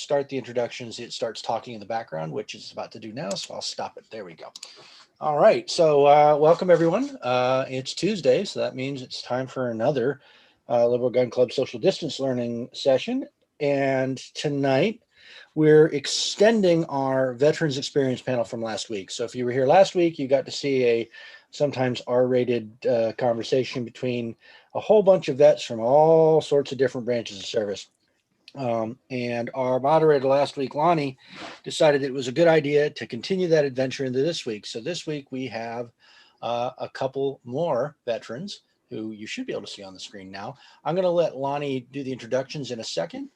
start the introductions, it starts talking in the background, which it's about to do now. So I'll stop it. There we go. All right. So welcome, everyone. It's Tuesday, so that means it's time for another Liberal Gun Club social distance learning session. And tonight, we're extending our Veterans Experience panel from last week. So if you were here last week, you got to see a sometimes R-rated conversation between a whole bunch of vets from all sorts of different branches of service. And our moderator last week, Lonnie, decided it was a good idea to continue that adventure into this week. So this week we have a couple more veterans who you should be able to see on the screen now. I'm going to let Lonnie do the introductions in a second.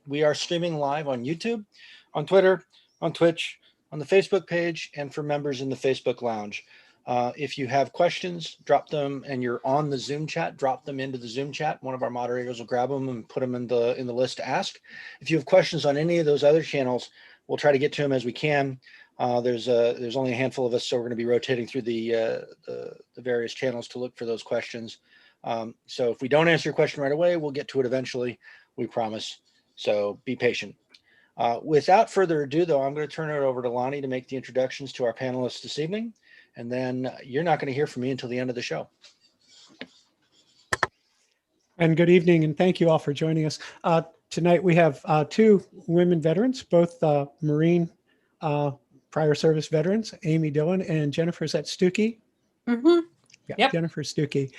We are streaming live on YouTube, on Twitter, on Twitch, on the Facebook page, and for members in the Facebook Lounge. If you have questions, drop them, and you're on the Zoom chat, drop them into the Zoom chat. One of our moderators will grab them and put them in the list to ask. If you have questions on any of those other channels, we'll try to get to them as we can. There's only a handful of us, so we're going to be rotating through the various channels to look for those questions. So if we don't answer your question right away, we'll get to it eventually, we promise. So be patient. Without further ado, though, I'm going to turn it over to Lonnie to make the introductions to our panelists this evening. And then you're not going to hear from me until the end of the show. And good evening, and thank you all for joining us. Tonight we have two women veterans, both Marine prior service veterans, Amy Dillon and Jennifer, is that Stuckey? Mm-hmm. Yeah, yep. Jennifer Stuckey.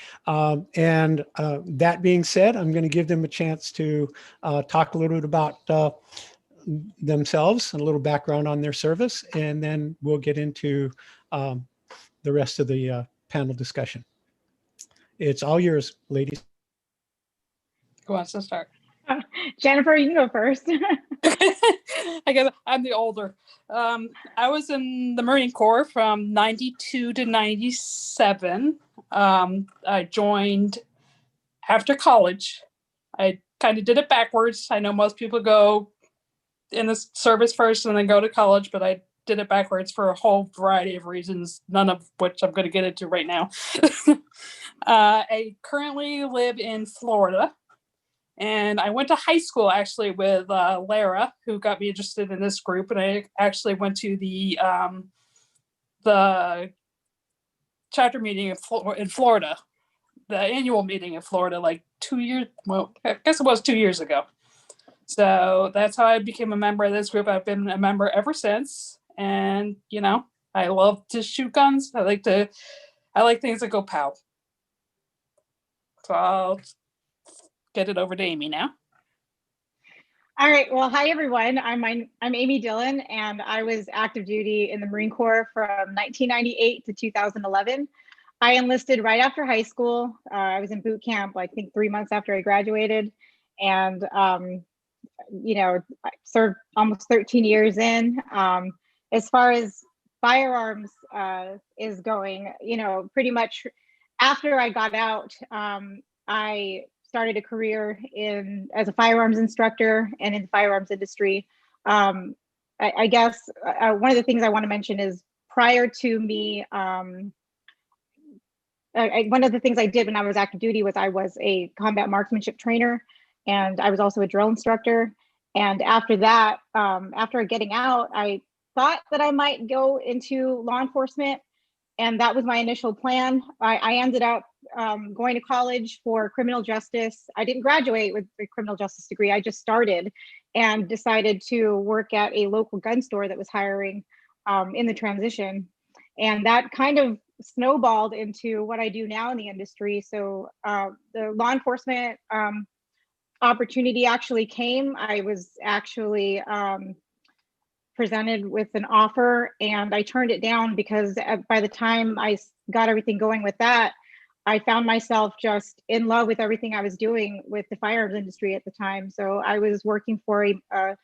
And that being said, I'm going to give them a chance to talk a little bit about themselves and a little background on their service, and then we'll get into the rest of the panel discussion. It's all yours, ladies. Who wants to start? Jennifer, you can go first. I guess I'm the older. I was in the Marine Corps from 92 to 97. I joined after college. I kind of did it backwards. I know most people go in the service first and then go to college, but I did it backwards for a whole variety of reasons, none of which I'm going to get into right now. I currently live in Florida, and I went to high school actually with Lara, who got me interested in this group, and I actually went to the chapter meeting in Florida, the annual meeting in Florida, like 2 years, well, I guess it was 2 years ago. So that's how I became a member of this group. I've been a member ever since. And, you know, I love to shoot guns. I like things that go pow. So I'll get it over to Amy now. All right. Well, hi, everyone. I'm Amy Dillon, and I was active duty in the Marine Corps from 1998 to 2011. I enlisted right after high school. I was in boot camp, I think 3 months after I graduated. And, you know, I served almost 13 years in. As far as firearms is going, you know, pretty much after I got out, I started a career as a firearms instructor and in the firearms industry. I guess one of the things I want to mention is prior to me, one of the things I did when I was active duty was I was a combat marksmanship trainer, and I was also a drill instructor. And after that, after getting out, I thought that I might go into law enforcement, and that was my initial plan. I ended up going to college for criminal justice. I didn't graduate with a criminal justice degree. I just started and decided to work at a local gun store that was hiring in the transition. And that kind of snowballed into what I do now in the industry. So the law enforcement opportunity actually came. I was actually presented with an offer, and I turned it down because by the time I got everything going with that, I found myself just in love with everything I was doing with the firearms industry at the time. So I was working for a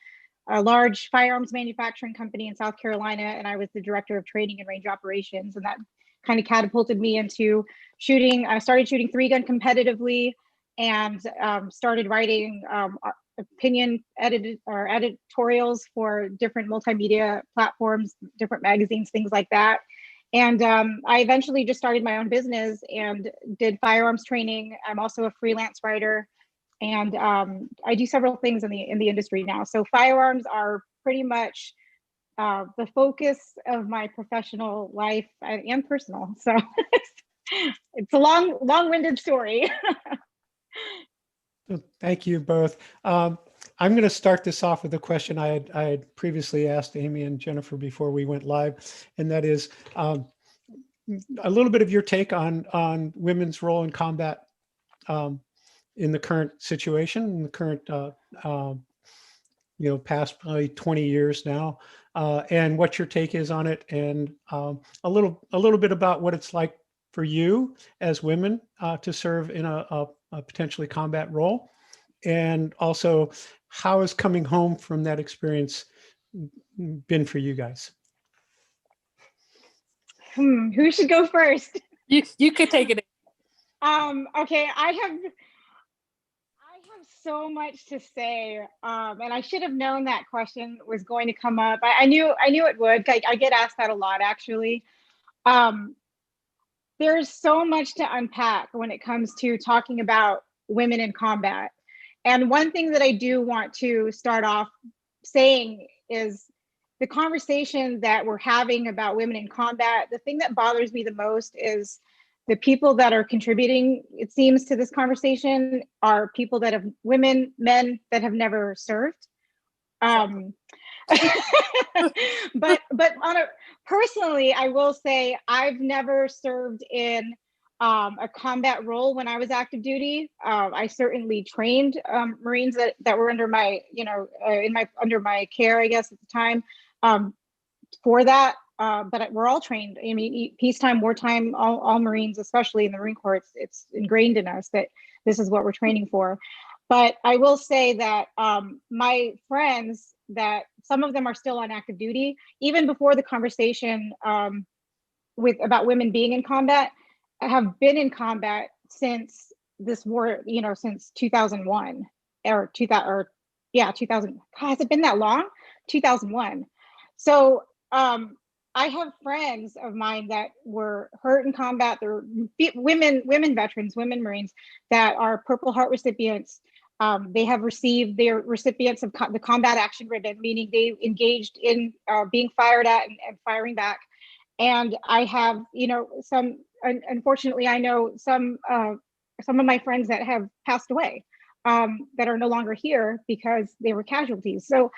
large firearms manufacturing company in South Carolina, and I was the director of training and range operations. And that kind of catapulted me into shooting. I started shooting 3-gun competitively, and started writing opinion editorials for different multimedia platforms, different magazines, things like that. And I eventually just started my own business and did firearms training. I'm also a freelance writer, and I do several things in the industry now. So firearms are pretty much the focus of my professional life and personal. So it's a long-winded story. Thank you both. I'm going to start this off with a question I had previously asked Amy and Jennifer before we went live, and that is a little bit of your take on women's role in combat in the current situation, in the current past probably 20 years now, and what your take is on it, and a little bit about what it's like for you as women to serve in a potentially combat role, and also how has coming home from that experience been for you guys? Who should go first? You could take it. Okay, I have so much to say, and I should have known that question was going to come up. I knew it would. I get asked that a lot, actually. There's so much to unpack when it comes to talking about women in combat. And one thing that I do want to start off saying is the conversation that we're having about women in combat. The thing that bothers me the most is the people that are contributing, it seems, to this conversation are people that have men that have never served. but personally, I will say I've never served in a combat role when I was active duty. I certainly trained Marines that were under my, under my care, I guess, at the time, for that. But we're all trained. I mean, peacetime, wartime, all Marines, especially in the Marine Corps, it's ingrained in us that this is what we're training for. But I will say that my friends, that some of them are still on active duty, even before the conversation about women being in combat, have been in combat since this war, since 2001 or 2000, 2000. God, has it been that long? 2001. So I have friends of mine that were hurt in combat. They're women veterans, women Marines that are Purple Heart recipients. They have received, they're recipients of the combat action ribbon, meaning they engaged in being fired at and firing back. And I have, some, unfortunately, I know some of my friends that have passed away, that are no longer here because they were casualties. So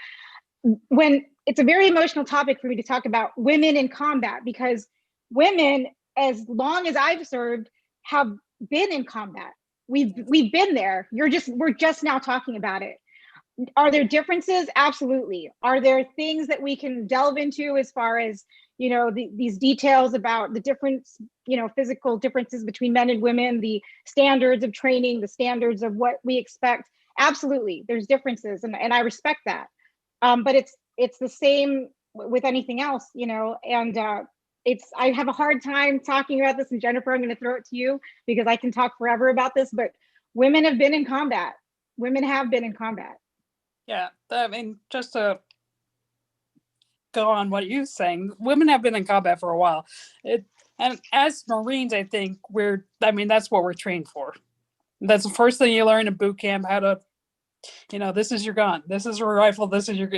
when it's a very emotional topic for me to talk about women in combat, because women, as long as I've served, have been in combat. We've been there. We're just now talking about it. Are there differences? Absolutely. Are there things that we can delve into as far as, these details about the difference, physical differences between men and women, the standards of training, the standards of what we expect? Absolutely. There's differences, and I respect that. But it's the same with anything else, and I have a hard time talking about this. And Jennifer, I'm going to throw it to you because I can talk forever about this, but women have been in combat. Women have been in combat. Yeah, I mean, just to go on what you're saying, women have been in combat for a while. And as Marines, I think that's what we're trained for. That's the first thing you learn in boot camp, how to, this is your gun, this is your rifle, this is your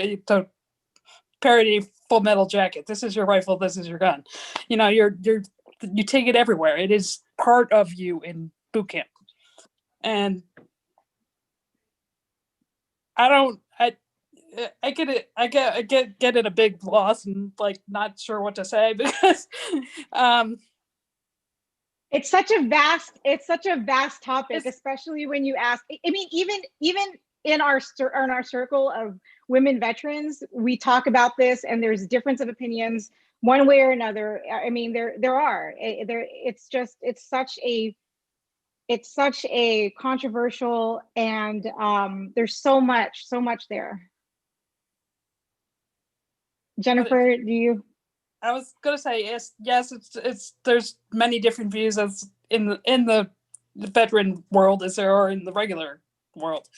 parody Full Metal Jacket. This is your rifle, this is your gun. You take it everywhere. It is part of you in boot camp. And I get it. I get it a big loss and not sure what to say because it's such a vast topic, especially when you ask. I mean, even in our circle of women veterans, we talk about this, and there's difference of opinions one way or another. I mean, it's such a controversial, and there's so much there. Jennifer, do you? I was gonna say yes. It's there's many different views as in the veteran world as there are in the regular world.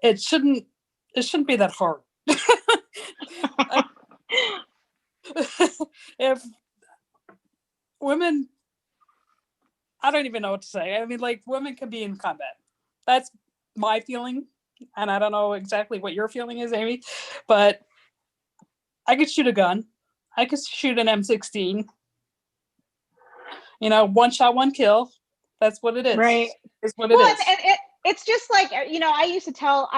It shouldn't be that hard. If women, I don't even know what to say. I mean, women can be in combat. That's my feeling, and I don't know exactly what your feeling is, Amy, but I could shoot a gun. I could shoot an M16. One shot, one kill. That's what it is. Right. It's what it Well, is. and it's just like, I used to tell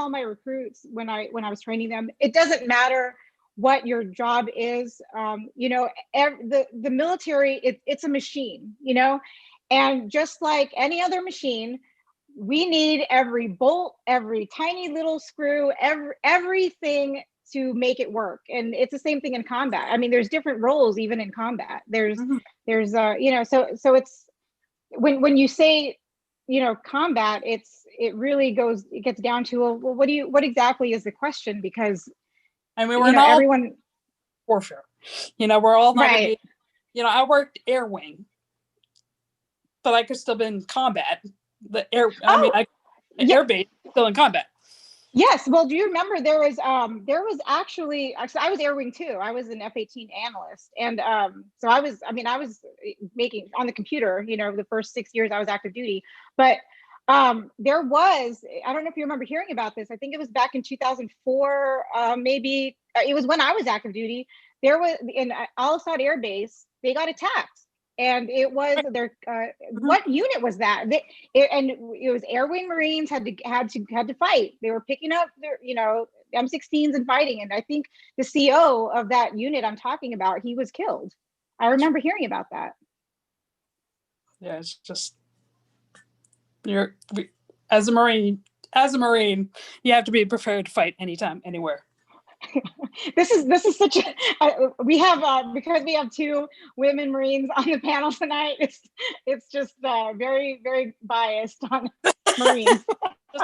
my recruits when I was training them, it doesn't matter what your job is. The military, it's a machine, and just like any other machine, we need every bolt, every tiny little screw, everything to make it work. And it's the same thing in combat. I mean, there's different roles even in combat. There's so it's when you say, combat, it gets down to, well, what exactly is the question? Because we're not everyone warfare. We're all not right. I worked air wing, but I could still be in combat. Air base still in combat. Yes. Well, do you remember there was actually I was air wing too. I was an F-18 analyst. And so I was making on the computer, the first 6 years I was active duty. But there was, I don't know if you remember hearing about this. I think it was back in 2004, maybe. It was when I was active duty. There was in Al Asad Air Base, they got attacked. And it was their what unit was that? It was Air Wing Marines had to fight. They were picking up their M16s and fighting. And I think the CO of that unit I'm talking about, he was killed. I remember hearing about that. Yeah, it's just as a Marine, you have to be prepared to fight anytime, anywhere. This is such a we have because we have two women Marines on the panel tonight. It's just very, very biased on Marines.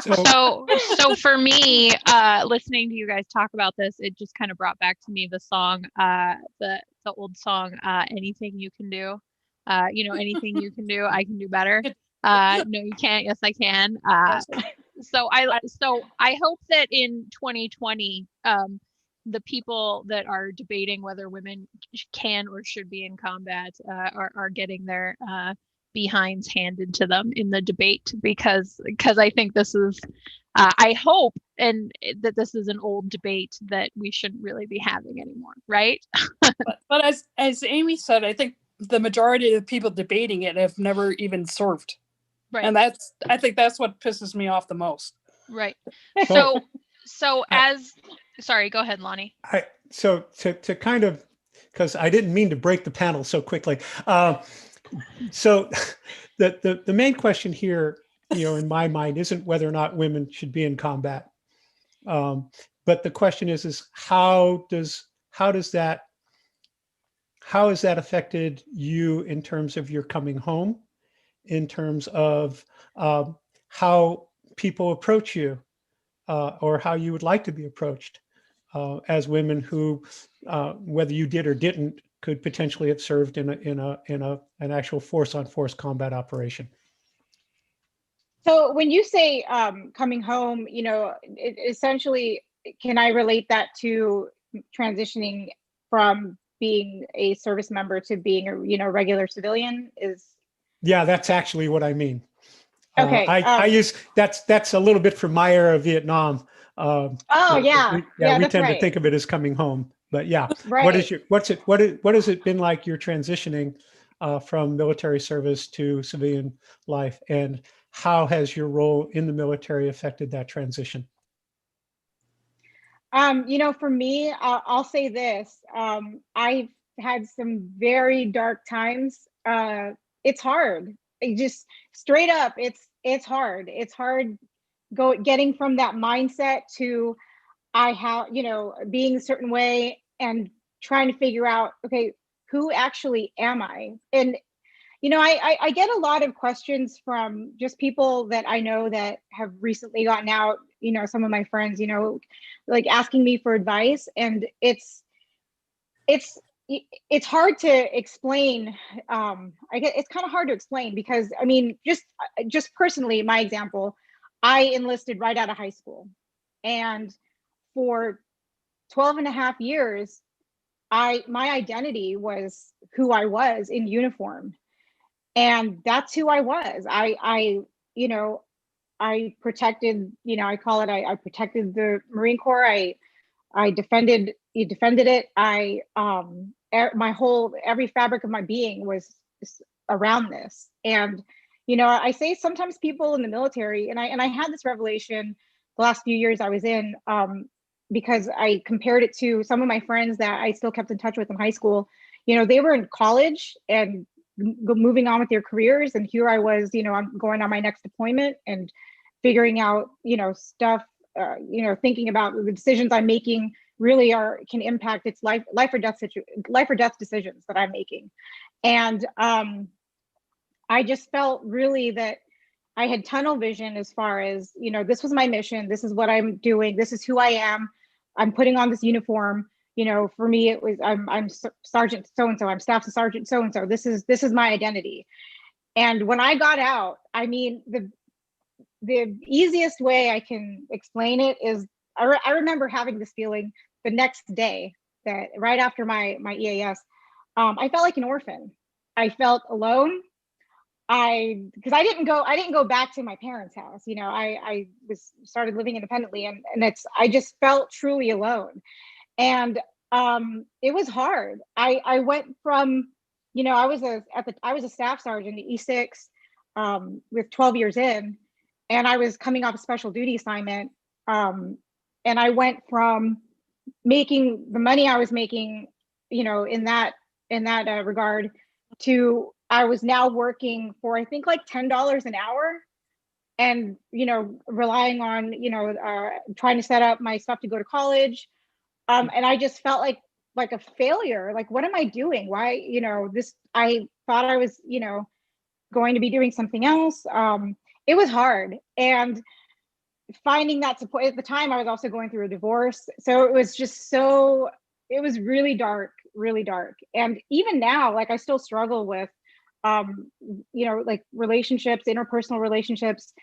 So for me, listening to you guys talk about this, it just kind of brought back to me the song, the old song, "Anything You Can Do." Anything you can do, I can do better. No, you can't. Yes, I can. So I hope that in 2020, the people that are debating whether women can or should be in combat are getting their behinds handed to them in the debate, because I think this is I hope and that this is an old debate that we shouldn't really be having anymore, right? but as Amy said, I think the majority of the people debating it have never even served. Right. And I think that's what pisses me off the most. Right. Sorry, go ahead, Lonnie. So to kind of, because I didn't mean to break the panel so quickly. So the main question here, in my mind, isn't whether or not women should be in combat. But the question is how has that affected you in terms of your coming home, in terms of how people approach you, or how you would like to be approached as women who, whether you did or didn't, could potentially have served in an actual force-on-force combat operation. So when you say coming home, essentially, can I relate that to transitioning from being a service member to being a regular civilian? Yeah, that's actually what I mean. Okay. I use that's a little bit from my era of Vietnam. Oh yeah, we that's tend right. to think of it as coming home, but yeah. Right. What has it been like, your transitioning from military service to civilian life, and how has your role in the military affected that transition? For me, I'll say this. I've had some very dark times. It's hard. Just straight up, it's hard. It's hard getting from that mindset to being a certain way and trying to figure out, okay, who actually am I? And I get a lot of questions from just people that I know that have recently gotten out, some of my friends, like asking me for advice. And it's hard to explain. I guess it's kind of hard to explain because, I mean, just personally, my example, I enlisted right out of high school. And for 12 and a half years, my identity was who I was in uniform. And that's who I was. I protected, I call it, I protected the Marine Corps. I defended it. Every fabric of my being was around this. And, I say sometimes people in the military, and I had this revelation the last few years I was in, because I compared it to some of my friends that I still kept in touch with in high school. They were in college and moving on with their careers. And here I was, I'm going on my next deployment and figuring out, stuff, thinking about the decisions I'm making really can impact its life or death decisions that I'm making. And I just felt really that I had tunnel vision as far as, this was my mission. This is what I'm doing. This is who I am. I'm putting on this uniform. For me, it was, I'm Sergeant so-and-so, I'm Staff Sergeant so-and-so. This is my identity. And when I got out, I mean, the easiest way I can explain it is I remember having this feeling the next day, that right after my EAS, I felt like an orphan. I felt alone. Because I didn't go back to my parents' house. I started living independently, and I just felt truly alone. And it was hard. I went from, I was a staff sergeant at E6, with 12 years in, and I was coming off a special duty assignment. And I went from making the money I was making, in that regard, to I was now working for, I think, like $10 an hour, and relying on trying to set up my stuff to go to college. And I just felt like a failure. Like, what am I doing? Why, I thought I was, going to be doing something else. It was hard. And finding that support at the time, I was also going through a divorce. So it was just it was really dark, really dark. And even now, like, I still struggle with, like relationships, interpersonal relationships.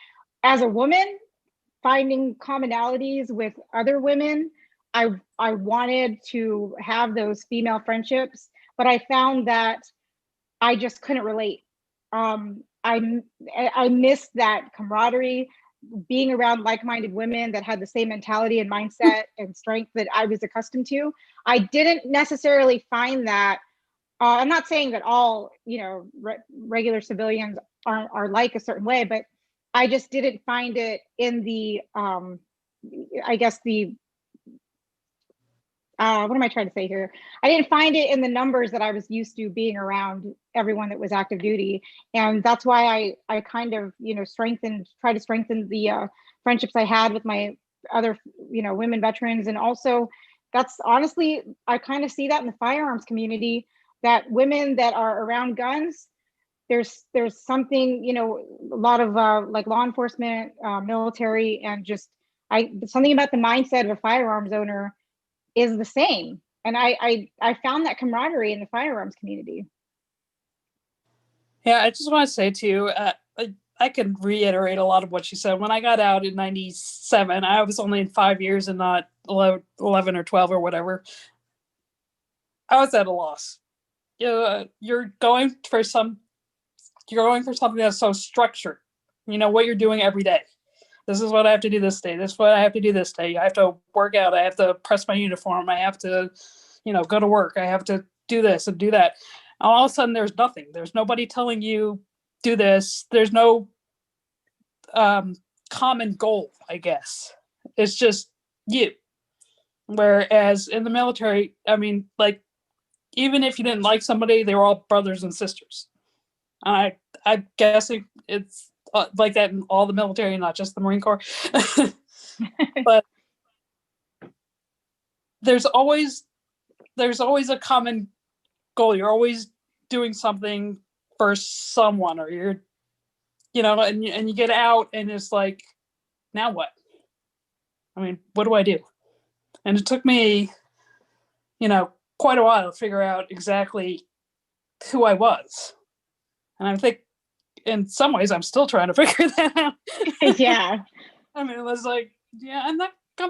As a woman, finding commonalities with other women, I wanted to have those female friendships, but I found that I just couldn't relate. I missed that camaraderie, being around like-minded women that had the same mentality and mindset and strength that I was accustomed to. I didn't necessarily find that. I'm not saying that all, regular civilians are like a certain way, but I just didn't find it in the, I guess what am I trying to say here? I didn't find it in the numbers that I was used to being around everyone that was active duty. And that's why I kind of, try to strengthen the friendships I had with my other, women veterans. And also, that's honestly, I kind of see that in the firearms community, that women that are around guns, there's something, a lot of like law enforcement, military, and just something about the mindset of a firearms owner is the same. And I found that camaraderie in the firearms community. Yeah, I just want to say to you, I can reiterate a lot of what she said. When I got out in 97, I was only in 5 years and not 11 or 12 or whatever. I was at a loss. You're going for something that's so structured. What you're doing every day. This is what I have to do this day. This is what I have to do this day. I have to work out. I have to press my uniform. I have to, go to work. I have to do this and do that. And all of a sudden, there's nothing. There's nobody telling you, do this. There's no common goal, I guess. It's just you. Whereas in the military, I mean, like, even if you didn't like somebody, they were all brothers and sisters. I'm guessing it's like that in all the military, not just the Marine Corps. But there's always a common goal. You're always doing something for someone, or you're, and you get out and it's like, now what? I mean, what do I do? And it took me, quite a while to figure out exactly who I was. And I think in some ways I'm still trying to figure that out. Yeah. I mean, it was like, yeah, I'm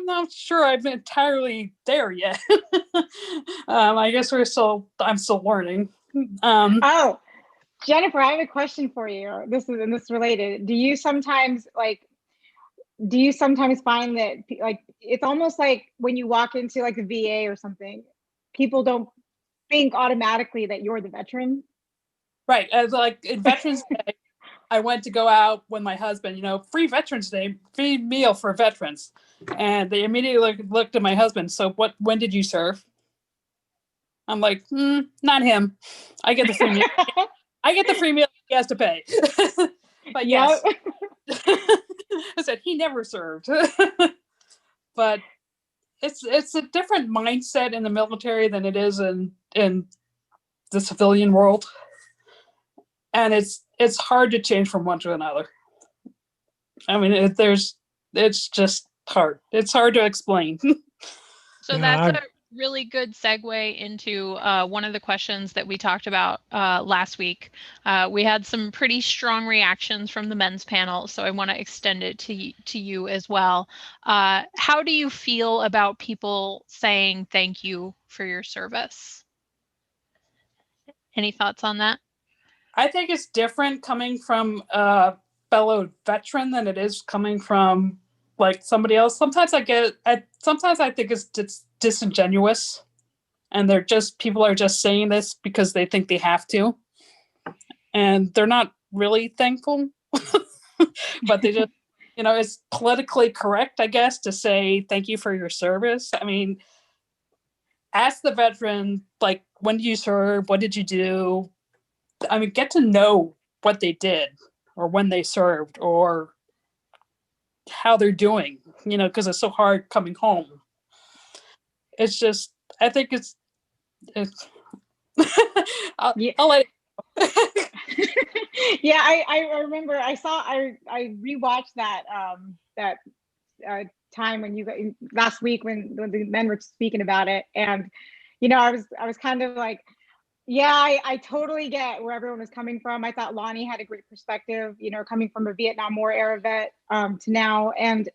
not sure I'm entirely there yet. I guess I'm still learning. Oh, Jennifer, I have a question for you. This is related. Do you sometimes, like, do you sometimes find that like it's almost like when you walk into like the VA or something, people don't think automatically that you're the veteran? Right. As like in Veterans Day, I went to go out with my husband, free Veterans Day, free meal for veterans. And they immediately looked at my husband. So when did you serve? I'm like, not him. I get the free meal. I get the free meal he has to pay. But yes, I said he never served. But it's a different mindset in the military than it is in the civilian world. And it's hard to change from one to another. I mean, it's just hard. It's hard to explain. So that's a really good segue into one of the questions that we talked about last week. We had some pretty strong reactions from the men's panel, so I want to extend it to you as well. How do you feel about people saying thank you for your service? Any thoughts on that? I think it's different coming from a fellow veteran than it is coming from like somebody else. Sometimes I think it's disingenuous, and people are just saying this because they think they have to, and they're not really thankful. But they just, it's politically correct, I guess, to say thank you for your service. I mean, ask the veteran, like, when did you serve? What did you do? I mean, get to know what they did or when they served or how they're doing, because it's so hard coming home. It's just, I think it's I'll let Yeah, I remember I rewatched that time when last week when the men were speaking about it, and I was kind of like, yeah, I totally get where everyone was coming from. I thought Lonnie had a great perspective, coming from a Vietnam War era vet to now. And,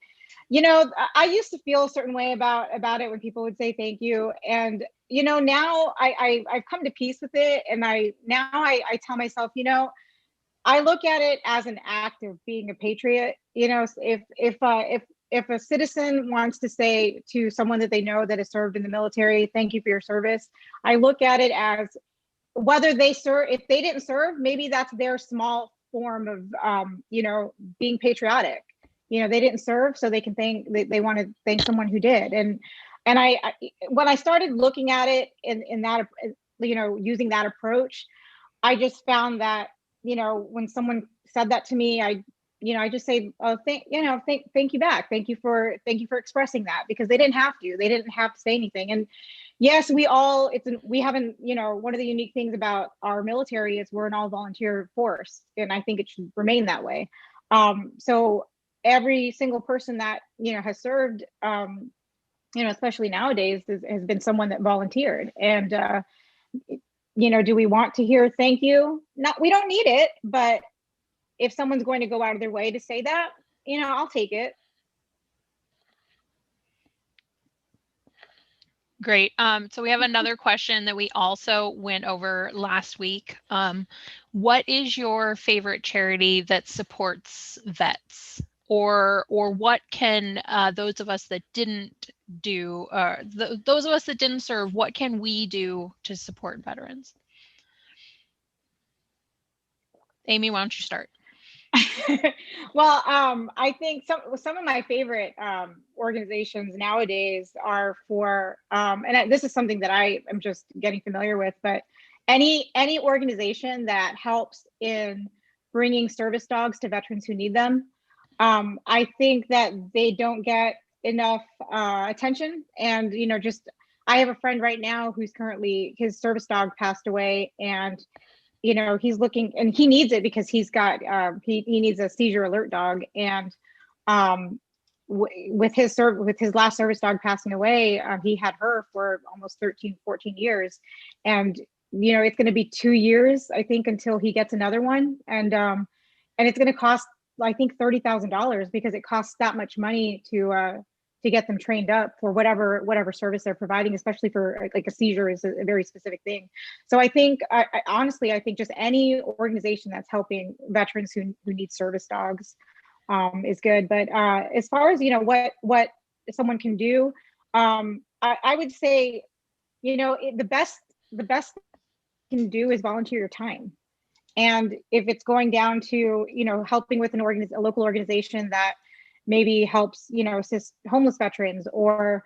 I used to feel a certain way about it when people would say thank you. And, now I've come to peace with it. And I tell myself, I look at it as an act of being a patriot. If a citizen wants to say to someone that they know that has served in the military, thank you for your service, I look at it as whether they serve, if they didn't serve, maybe that's their small form of, being patriotic. They didn't serve, so they can they want to thank someone who did. And I when I started looking at it in that, using that approach, I just found that, when someone said that to me, I just say, oh, thank you back. Thank you for expressing that, because they didn't have to say anything. And yes, we haven't, one of the unique things about our military is we're an all volunteer force, and I think it should remain that way. So every single person that, has served, especially nowadays, has been someone that volunteered. And, do we want to hear thank you? We don't need it, but if someone's going to go out of their way to say that, I'll take it. Great. So we have another question that we also went over last week. What is your favorite charity that supports vets? Or what can those of us that didn't do, those of us that didn't serve, what can we do to support veterans? Amy, why don't you start? Well, I think some of my favorite organizations nowadays are for, and this is something that I am just getting familiar with, but any organization that helps in bringing service dogs to veterans who need them. I think that they don't get enough attention. And, I have a friend right now who's currently, his service dog passed away, and he's looking, and he needs it because he's got he needs a seizure alert dog. And with his last service dog passing away, he had her for almost 13-14 years, and it's going to be 2 years, I think, until he gets another one. And it's going to cost, I think, $30,000, because it costs that much money to get them trained up for whatever service they're providing, especially for like a seizure is a very specific thing. So I think, honestly, I think just any organization that's helping veterans who need service dogs, is good. But as far as, what someone can do, I would say, the best you can do is volunteer your time. And if it's going down to, helping with a local organization that maybe helps, assist homeless veterans, or,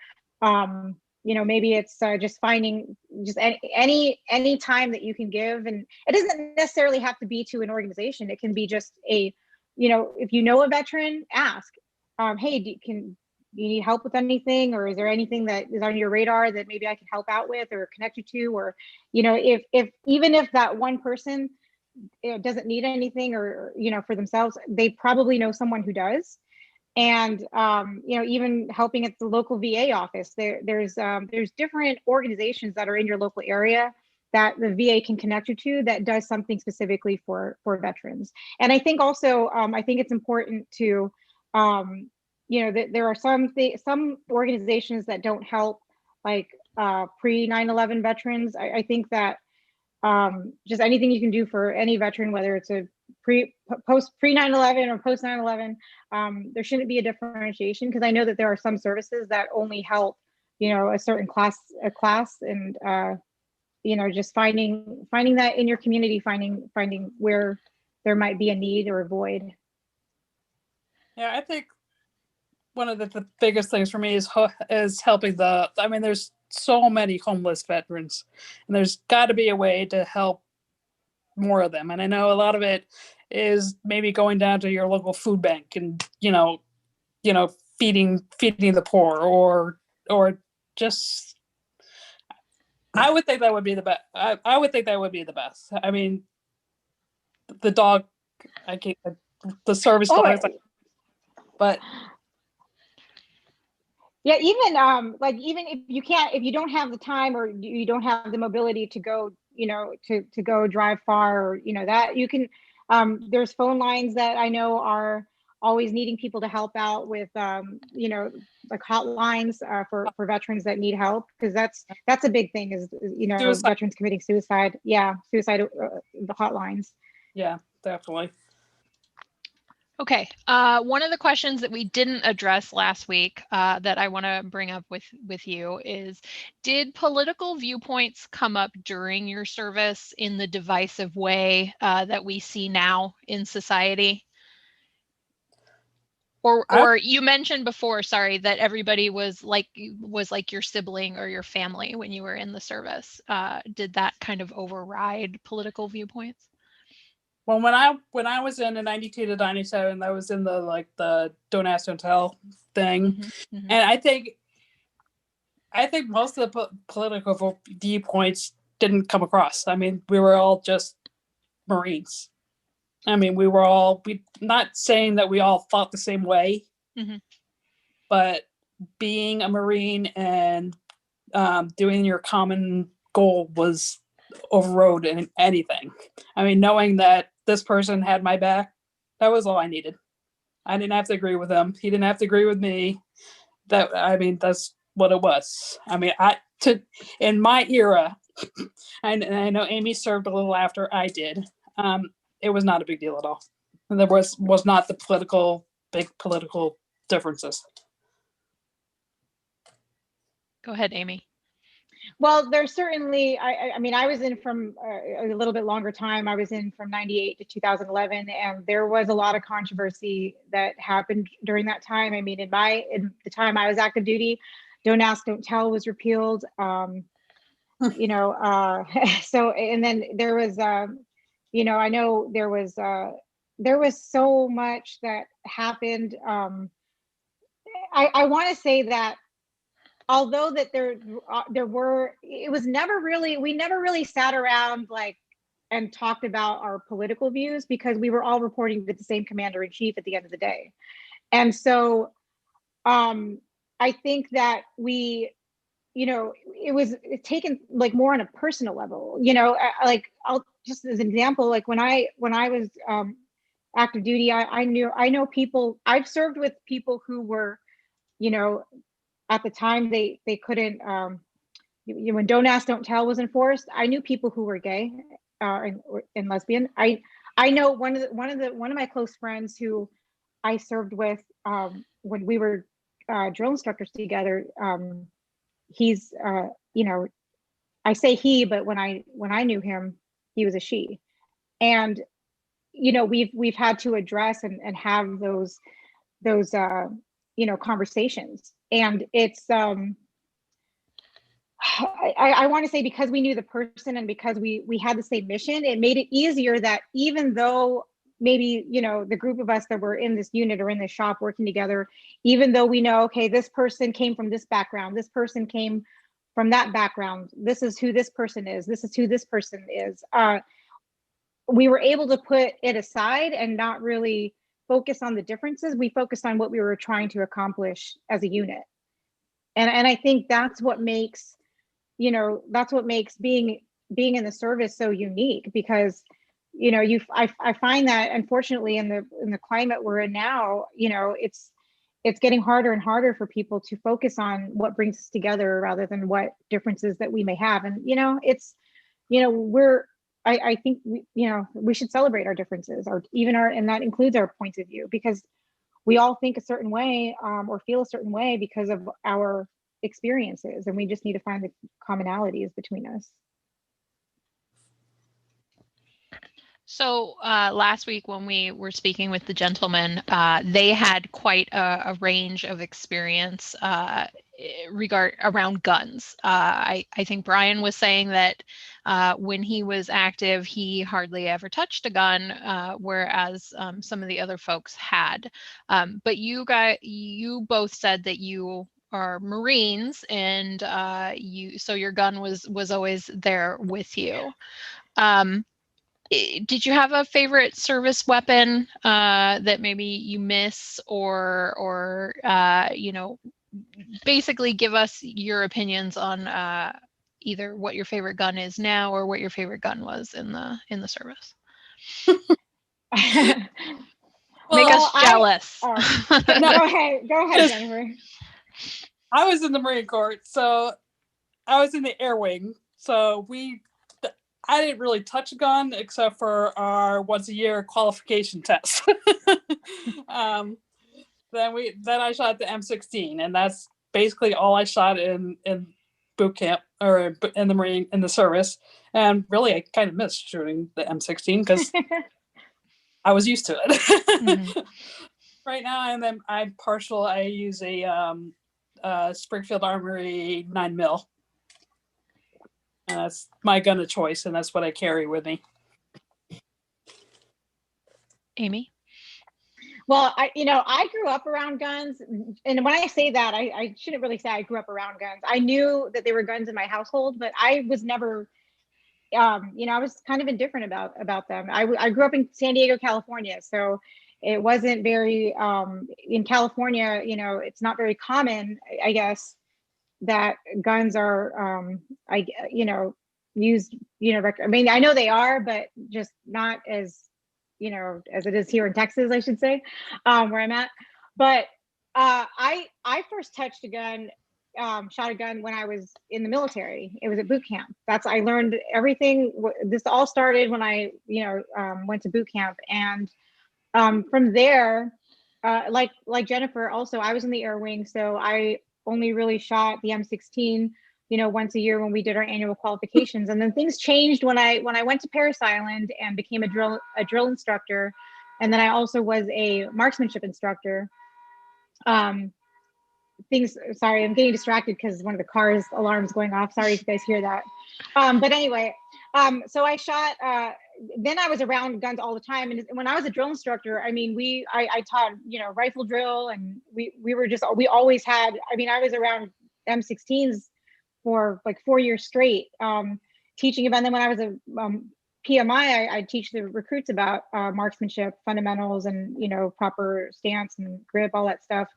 maybe it's just finding just any time that you can give. And it doesn't necessarily have to be to an organization. It can be just if you know a veteran, ask, hey, do you need help with anything, or is there anything that is on your radar that maybe I can help out with or connect you to? Or, if even if that one person doesn't need anything, or for themselves, they probably know someone who does. And even helping at the local VA office, there's different organizations that are in your local area that the VA can connect you to, that does something specifically for veterans. And I think also, I think it's important to, that there are some organizations that don't help, like pre 9/11 veterans. I think that just anything you can do for any veteran, whether it's a pre 9/11 or post 9/11, there shouldn't be a differentiation, because I know that there are some services that only help, a certain class, and just finding that in your community, finding where there might be a need or a void. Yeah, I think one of the biggest things for me is helping there's so many homeless veterans, and there's got to be a way to help more of them. And I know a lot of it is maybe going down to your local food bank and feeding the poor, or just, I would think that would be the best. I would think that would be the best. I mean, the dog, I can't, the service dogs, but yeah, even if you don't have the time, or you don't have the mobility to go, to go drive far, or that you can, there's phone lines that I know are always needing people to help out with, like hotlines for veterans that need help, because that's a big thing, is suicide. Veterans committing suicide. Yeah, suicide, the hotlines. Yeah, definitely. Okay, one of the questions that we didn't address last week that I want to bring up with you is, did political viewpoints come up during your service in the divisive way that we see now in society? Or you mentioned before, sorry, that everybody was like your sibling or your family when you were in the service. Did that kind of override political viewpoints? Well, when I was in 92 to 97, I was in the Don't Ask, Don't Tell thing. Mm-hmm, mm-hmm. And I think most of the political viewpoints didn't come across. I mean, we were all just Marines. I mean, not saying that we all thought the same way, mm-hmm. but being a Marine and doing your common goal was overrode anything. I mean, knowing that this person had my back, that was all I needed. I didn't have to agree with him. He didn't have to agree with me. That's what it was. I mean, in my era, and I know Amy served a little after I did. It was not a big deal at all. There was not the big political differences. Go ahead, Amy. Well, there's certainly, I mean, I was in from a little bit longer time. I was in from 98 to 2011, and there was a lot of controversy that happened during that time. I mean, in the time I was active duty, Don't Ask, Don't Tell was repealed. So, and then there was, I know there was so much that happened. I want to say that, although that we never really sat around and talked about our political views, because we were all reporting to the same commander in chief at the end of the day. And so I think that it was taken more on a personal level, I'll just, as an example, when I was active duty, I know people. I've served with people who were, at the time they couldn't, when Don't Ask, Don't Tell was enforced, I knew people who were gay and lesbian. I know one of my close friends who I served with when we were drill instructors together. He's you know, I say he, but when I knew him, he was a she. And you know, we've had to address and have those you know, conversations. And it's I want to say, because we knew the person and because we had the same mission, it made it easier that even though maybe, you know, the group of us that were in this unit or in this shop working together, even though we know, okay, this person came from this background, this person came from that background, this is who this person is, this is who this person is, we were able to put it aside and not really focus on the differences. We focused on what we were trying to accomplish as a unit. And I think that's what makes, you know, that's what makes being in the service so unique, because you know, I find that unfortunately in the climate we're in now, you know, it's getting harder and harder for people to focus on what brings us together rather than what differences that we may have. And you know, it's, you know, I think you know, we should celebrate our differences, or even our, and that includes our points of view, because we all think a certain way or feel a certain way because of our experiences, and we just need to find the commonalities between us. So last week when we were speaking with the gentlemen, they had quite a range of experience around guns. I think Brian was saying that when he was active, he hardly ever touched a gun, whereas some of the other folks had. But you both said that you are Marines, and so your gun was always there with you. Did you have a favorite service weapon that maybe you miss, or you know, basically give us your opinions on either what your favorite gun is now or what your favorite gun was in the service? Make us jealous. Go ahead, Jennifer. I was in the Marine Corps, so I was in the air wing. So I didn't really touch a gun except for our once a year qualification test. Then I shot the M16, and that's basically all I shot in boot camp or in the service. And really, I kind of missed shooting the M16 because I was used to it. Mm-hmm. Right now, I'm partial. I use a Springfield Armory 9mm. And that's my gun of choice, and that's what I carry with me. Amy? Well, I grew up around guns, and when I say that, I shouldn't really say I grew up around guns. I knew that there were guns in my household, but I was never, I was kind of indifferent about them. I grew up in San Diego, California, so it wasn't very, in California, it's not very common, I guess, that guns are, used, I mean, I know they are, but just not as, as it is here in Texas, I should say, where I'm at. But I first touched a gun, shot a gun when I was in the military. It was at boot camp. I learned everything. This all started when I, went to boot camp. And from there, like Jennifer, also, I was in the air wing. So I only really shot the M16, once a year when we did our annual qualifications. And then things changed when I went to Parris Island and became a drill instructor. And then I also was a marksmanship instructor. Sorry, I'm getting distracted because one of the car's alarms going off. Sorry if you guys hear that. But anyway, so I shot, then I was around guns all the time. And when I was a drill instructor, I mean, I taught, rifle drill, and we always had, I mean, I was around M16s for like 4 years straight, teaching about them. When I was a PMI, I teach the recruits about marksmanship fundamentals and, proper stance and grip, all that stuff.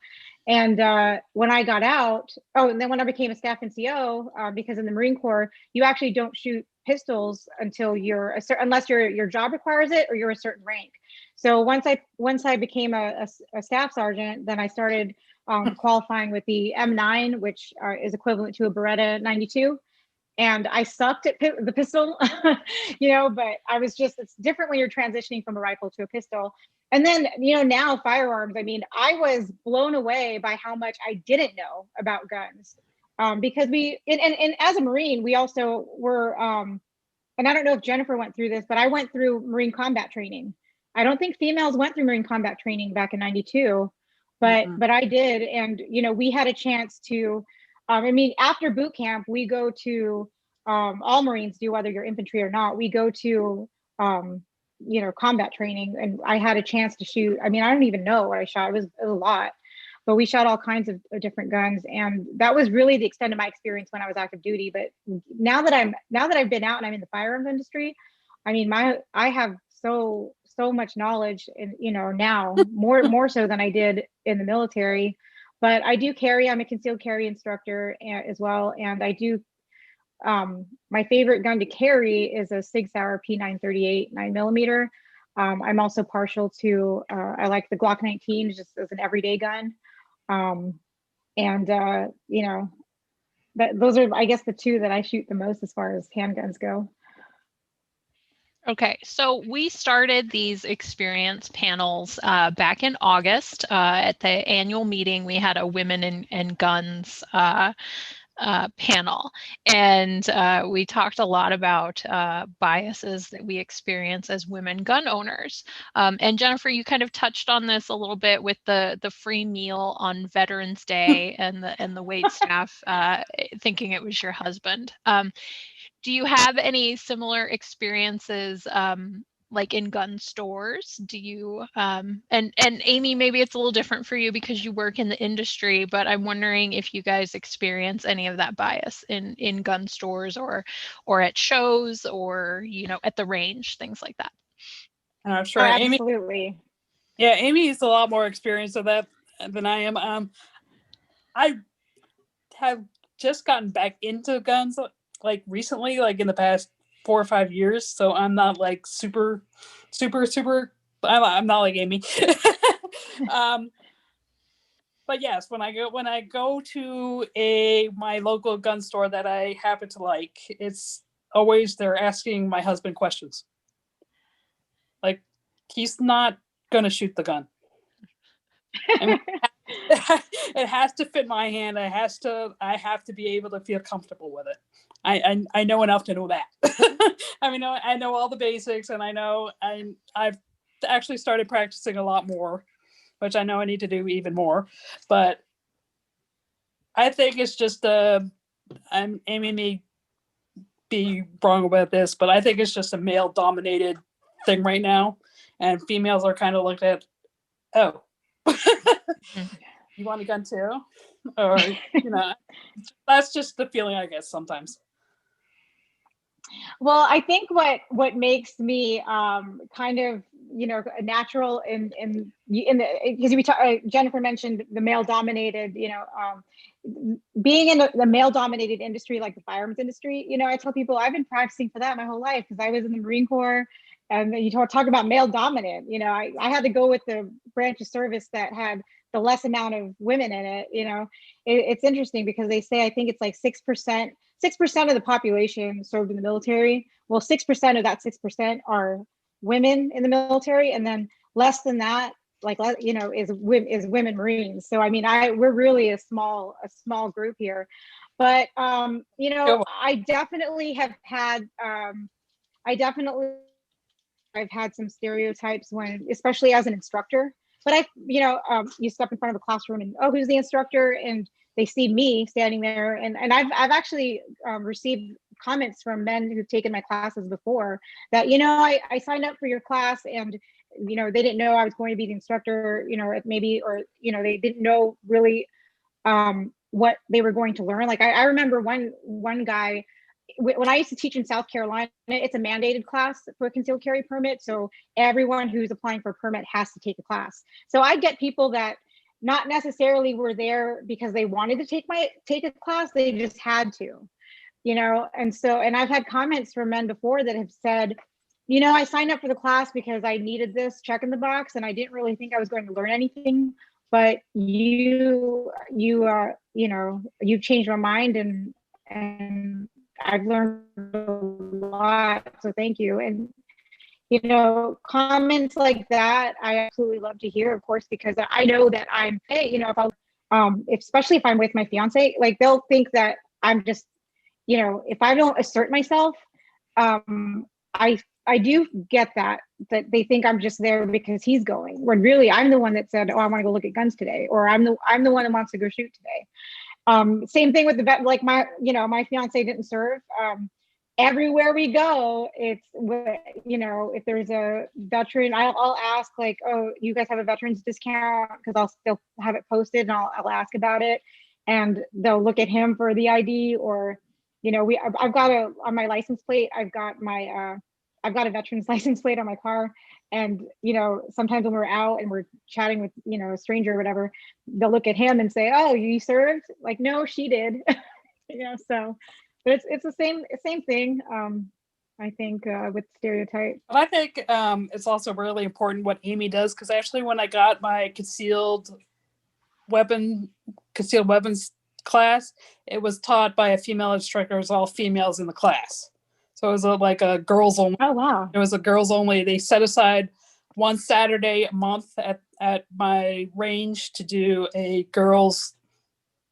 And when I got out, and then when I became a staff NCO, because in the Marine Corps, you actually don't shoot pistols until unless your job requires it or you're a certain rank. So once I became a staff sergeant, then I started qualifying with the M9, which is equivalent to a Beretta 92. And I sucked at the pistol, but I was it's different when you're transitioning from a rifle to a pistol. And then, now firearms, I mean, I was blown away by how much I didn't know about guns. Because and as a Marine, we also were, and I don't know if Jennifer went through this, but I went through Marine combat training. I don't think females went through Marine combat training back in 92, but I did. And, we had a chance to, I mean, after boot camp, we go to, all Marines do, whether you're infantry or not, we go to, combat training, and I had a chance to shoot. I mean, I don't even know what I shot. It was a lot, but we shot all kinds of different guns, and that was really the extent of my experience when I was active duty. But now that I've been out and I'm in the firearms industry, I mean, I have so much knowledge, and now more so than I did in the military. But I do carry. I'm a concealed carry instructor as well, and I do. My favorite gun to carry is a Sig Sauer P938 9mm. I'm also partial to. I like the Glock 19 just as an everyday gun. Those are, I guess, the two that I shoot the most as far as handguns go. Okay, so we started these experience panels back in August at the annual meeting. We had a Women and Guns panel, and we talked a lot about biases that we experience as women gun owners. And Jennifer, you kind of touched on this a little bit with the free meal on Veterans Day and the wait staff thinking it was your husband. Do you have any similar experiences like in gun stores? Do you and Amy, maybe it's a little different for you because you work in the industry, but I'm wondering if you guys experience any of that bias in gun stores or at shows or at the range, things like that. And I'm sure absolutely. Amy is a lot more experienced with that than I am. I have just gotten back into guns like recently, like in the past 4 or 5 years. So I'm not like super. I'm not like Amy. But yes, when I go to my local gun store that I happen to like, it's always they're asking my husband questions. Like, he's not gonna shoot the gun. I mean, it has to fit my hand. I have to be able to feel comfortable with it. I know enough to know that. I mean, I know all the basics, and I've actually started practicing a lot more, which I know I need to do even more. But I think it's just Amy may be wrong about this, but I think it's just a male-dominated thing right now, and females are kind of looked at, oh, you want a gun too? Or, that's just the feeling I get sometimes. Well, I think what makes me kind of natural in the, because we talk, Jennifer mentioned the male dominated, being in the male dominated industry like the firearms industry. I tell people I've been practicing for that my whole life because I was in the Marine Corps, and you talk about male dominant. I had to go with the branch of service that had the less amount of women in it. It's interesting because they say, I think it's like 6% of the population served in the military. Well, 6% of that 6% are women in the military, and then less than that, is women Marines. So I mean, we're really a small group here, but I definitely have had I've had some stereotypes when, especially as an instructor. But you step in front of a classroom and, oh, who's the instructor? And they see me standing there. And I've actually received comments from men who've taken my classes before that, I signed up for your class and, they didn't know I was going to be the instructor, maybe, or, they didn't know really what they were going to learn. Like I remember one guy, when I used to teach in South Carolina, it's a mandated class for a concealed carry permit. So everyone who's applying for a permit has to take a class. So I get people that not necessarily were there because they wanted to take a class, they just had to, and I've had comments from men before that have said, I signed up for the class because I needed this check in the box and I didn't really think I was going to learn anything, but you've changed my mind and I've learned a lot, so thank you. And comments like that, I absolutely love to hear, of course, because I know that hey, especially if I'm with my fiance, like they'll think that I'm just, if I don't assert myself, I do get that they think I'm just there because he's going, when really I'm the one that said, oh, I want to go look at guns today, or I'm the one that wants to go shoot today. Same thing with the vet, like my fiance didn't serve. Everywhere we go, it's, if there's a veteran, I'll ask like, oh, you guys have a veterans discount? Because I'll still have it posted and I'll ask about it, and they'll look at him for the ID, or I've got on my license plate, I've got a veteran's license plate on my car. And, sometimes when we're out and we're chatting with, a stranger or whatever, they'll look at him and say, oh, you served? Like, no, she did. So, but it's the same thing. I think with stereotype. But I think it's also really important what Amy does, because actually when I got my concealed weapons class, it was taught by a female instructor. It was all females in the class. So it was like a girls only. Oh, wow. It was a girls only. They set aside one Saturday a month at my range to do a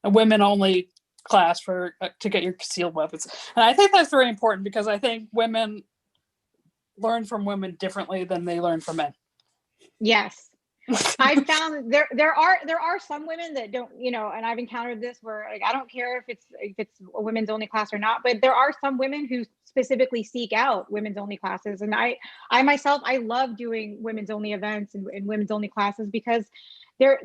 women only class to get your concealed weapons. And I think that's very important, because I think women learn from women differently than they learn from men. Yes. I found there are some women that don't, and I've encountered this where, like, I don't care if it's a women's only class or not, but there are some women who specifically seek out women's only classes. And I myself, I love doing women's only events and women's only classes, because there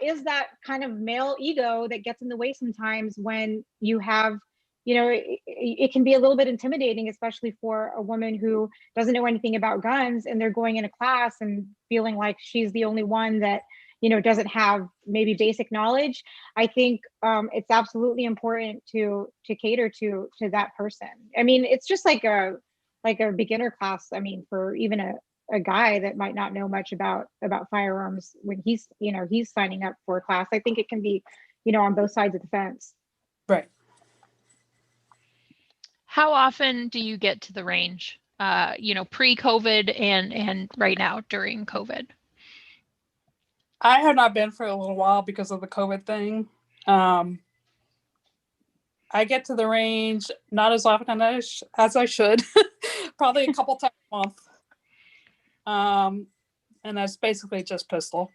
is that kind of male ego that gets in the way sometimes when you have, it can be a little bit intimidating, especially for a woman who doesn't know anything about guns, and they're going in a class and feeling like she's the only one that, doesn't have maybe basic knowledge. I think it's absolutely important to cater to that person. I mean, it's just like a beginner class. I mean, for even a guy that might not know much about firearms, when he's signing up for a class, I think it can be, on both sides of the fence. Right. How often do you get to the range? Pre-COVID and right now during COVID? I have not been for a little while because of the COVID thing. I get to the range not as often as I should, probably a couple times a month. And that's basically just pistol.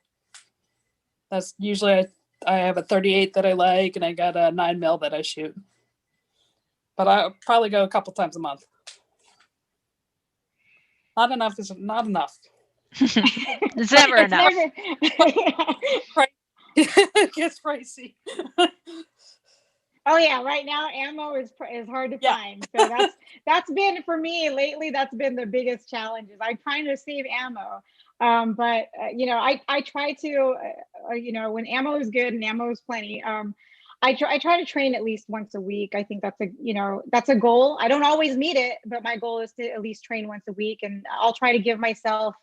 That's usually I have a 38 that I like, and I got a 9mm that I shoot. But I probably go a couple times a month. Not enough is not enough. It's never enough. It gets pricey. Oh yeah, right now ammo is hard to find. So that's been, for me lately, that's been the biggest challenge. Is I'm trying to save ammo. But I try to, when ammo is good and ammo is plenty, I try to train at least once a week. I think that's a goal. I don't always meet it, but my goal is to at least train once a week, and I'll try to give myself,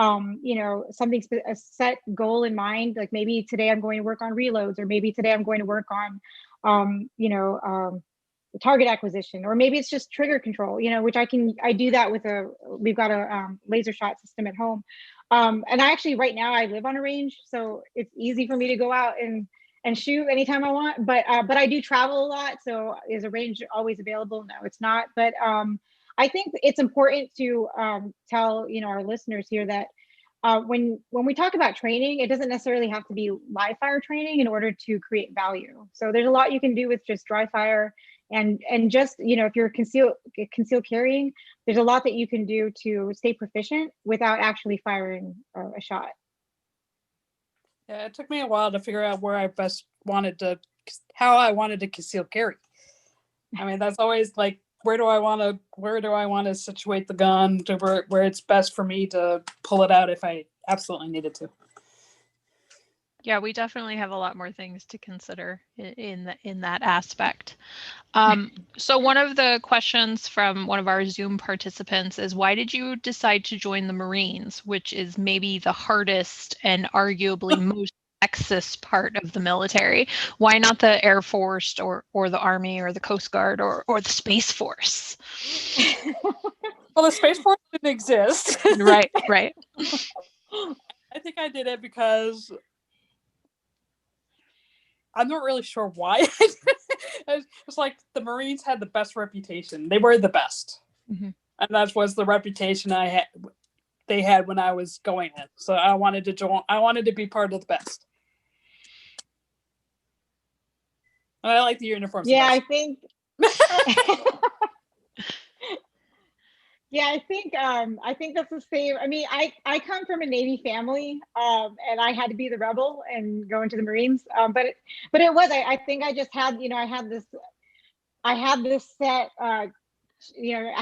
something, a set goal in mind. Like maybe today I'm going to work on reloads, or maybe today I'm going to work on, target acquisition, or maybe it's just trigger control, which I do that with we've got a laser shot system at home. And I actually, right now I live on a range, so it's easy for me to go out and shoot anytime I want. But I do travel a lot. So is a range always available? No, it's not. But I think it's important to tell, our listeners here that when we talk about training, it doesn't necessarily have to be live fire training in order to create value. So there's a lot you can do with just dry fire, and just, if you're concealed carrying, there's a lot that you can do to stay proficient without actually firing a shot. Yeah, it took me a while to figure out how I wanted to conceal carry. I mean, that's always like, where do I want to situate the gun to where it's best for me to pull it out if I absolutely needed to. Yeah, we definitely have a lot more things to consider in that aspect. So one of the questions from one of our Zoom participants is, why did you decide to join the Marines, which is maybe the hardest and arguably most sexist part of the military? Why not the Air Force or the Army or the Coast Guard or the Space Force? Well, the Space Force didn't exist. Right, right. I think I did it because I'm not really sure why. It's like the Marines had the best reputation. They were the best, Mhm. and that was the reputation they had when I was going in. So I wanted to join. I wanted to be part of the best. And I like the uniforms. Yeah, I think. Yeah, I think that's the same. I mean, I come from a Navy family, and I had to be the rebel and go into the Marines. But it was I think I just had, I had this set, I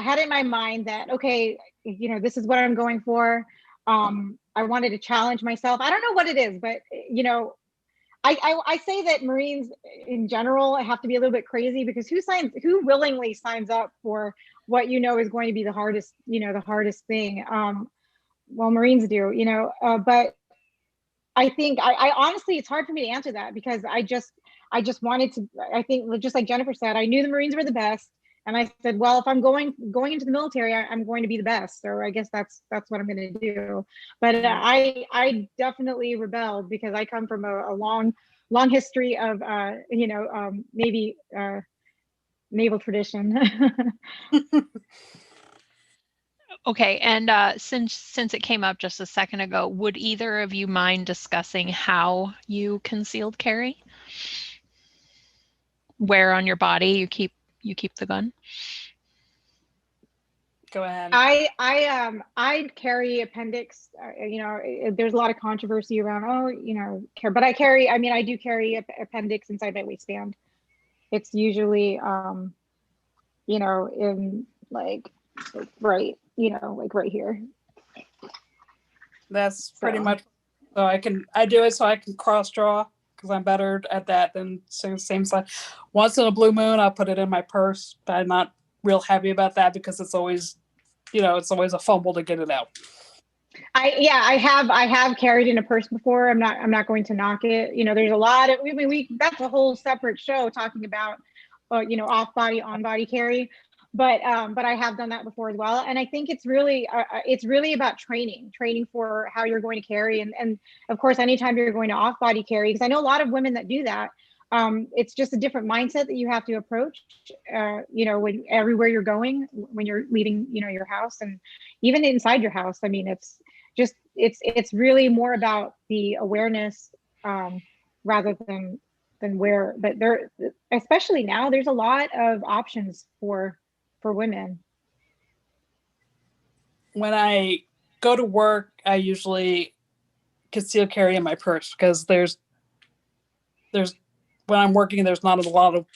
had in my mind that, okay, this is what I'm going for. I wanted to challenge myself. I don't know what it is, but I say that Marines in general have to be a little bit crazy, because who willingly signs up for what is going to be the hardest thing. Well, Marines do, but I think I honestly, it's hard for me to answer that, because I just wanted to. I think, just like Jennifer said, I knew the Marines were the best, and I said, well, if I'm going into the military, I'm going to be the best. So I guess that's what I'm going to do. But I definitely rebelled, because I come from a long history of Navy naval tradition. Okay, and since it came up just a second ago, would either of you mind discussing how you concealed carry? Where on your body you keep the gun? Go ahead. I carry appendix. There's a lot of controversy around, but I do carry appendix inside my waistband. It's usually in like right here. That's pretty much. So I do it so I can cross draw, because I'm better at that than same side. Once in a blue moon, I'll put it in my purse, but I'm not real happy about that, because it's always a fumble to get it out. I have carried in a purse before. I'm not going to knock it. There's a lot of, that's a whole separate show talking about, off body, on body carry. But I have done that before as well. And I think it's really about training for how you're going to carry. And of course, anytime you're going to off body carry, because I know a lot of women that do that. It's just a different mindset that you have to approach, when everywhere you're going, when you're leaving, your house, and even inside your house. I mean, it's really more about the awareness, rather than where, but there, especially now, there's a lot of options for women. When I go to work, I usually conceal carry in my purse, because there's when I'm working, there's not a lot of